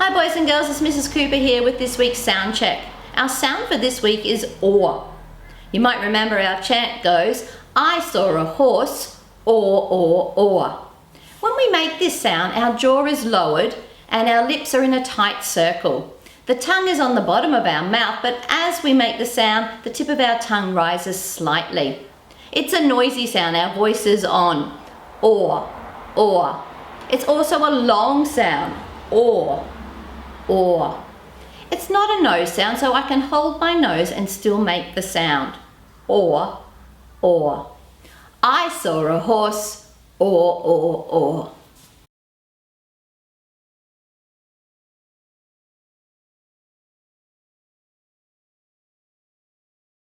Hi boys and girls, it's Mrs. Cooper here with this week's sound check. Our sound for this week is or. You might remember our chant goes, I saw a horse, or. When we make this sound, our jaw is lowered and our lips are in a tight circle. The tongue is on the bottom of our mouth, but as we make the sound, the tip of our tongue rises slightly. It's a noisy sound, our voice is on, or. It's also a long sound, or. It's not a nose sound, so I can hold my nose and still make the sound. Or. I saw a horse, or.